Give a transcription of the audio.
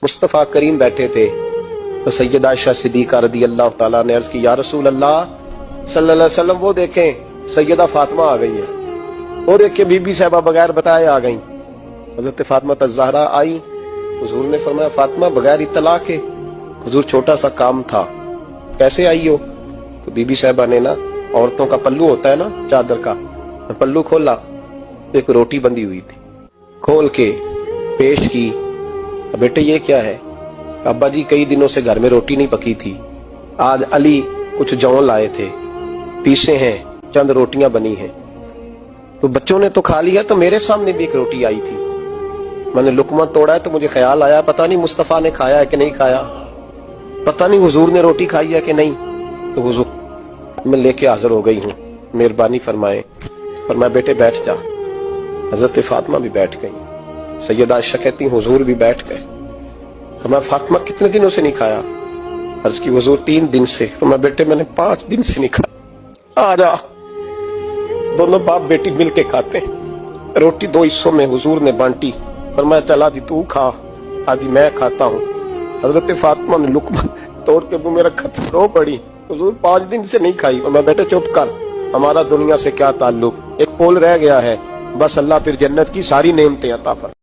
मुस्तफ़ा करीम बैठे थे तो सैयदा आयशा सिद्दीक़ा रदी अल्लाह ताला ने अर्ज की, या रसूल अल्लाह सल्लल्लाहु अलैहि वसल्लम, वो देखें सैयदा फातिमा आ गई है, वो देखें बीबी साहबा बगैर बताए आ गई। हजरत फातिमा ज़हरा आई, हुजूर ने फरमाया फातिमा बगैर इत्तला के। हुजूर छोटा सा काम था, कैसे आई हो? तो बीबी साहबा ने ना, औरतों का पल्लू होता है ना चादर का, पल्लू खोला तो एक रोटी बंधी हुई थी, खोल के पेश की। बेटे ये क्या है? अब्बा जी कई दिनों से घर में रोटी नहीं पकी थी, आज अली कुछ जौ लाए थे, पीसे हैं, चंद रोटियां बनी हैं, तो बच्चों ने तो खा लिया, तो मेरे सामने भी एक रोटी आई थी, मैंने लुकमा तोड़ा है तो मुझे ख्याल आया पता नहीं मुस्तफा ने खाया है कि नहीं खाया, पता नहीं हुजूर ने रोटी खाई है कि नहीं, तो हुजूर मैं लेके हाजिर हो गई हूँ, मेहरबानी फरमाए। फरमाया बेटे बैठ जा। हजरत फातिमा भी बैठ गई। सैयदा आयशा कहती हुजूर भी बैठ गए। फरमाया फातिमा कितने दिनों से नहीं खाया? अर्ज की हुजूर 3 दिन से। फरमाया बेटे मैंने 5 दिन से नहीं खाया, आ जा। दोनों बाप बेटी मिल के खाते हैं। रोटी 2 हिस्सों में हुजूर ने बांटी। फरमाया चल आदि तू खा, आदि मैं खाता हूँ। हजरत फातिमा ने लुकमा तोड़ के मुंह में रखा, रो पड़ी, हुजूर 5 दिन से नहीं खाई। और मैं बेटे चुप कर, हमारा दुनिया से क्या ताल्लुक, एक पोल रह गया है, बस अल्लाह फिर जन्नत की सारी नेमतें अता फरमाए।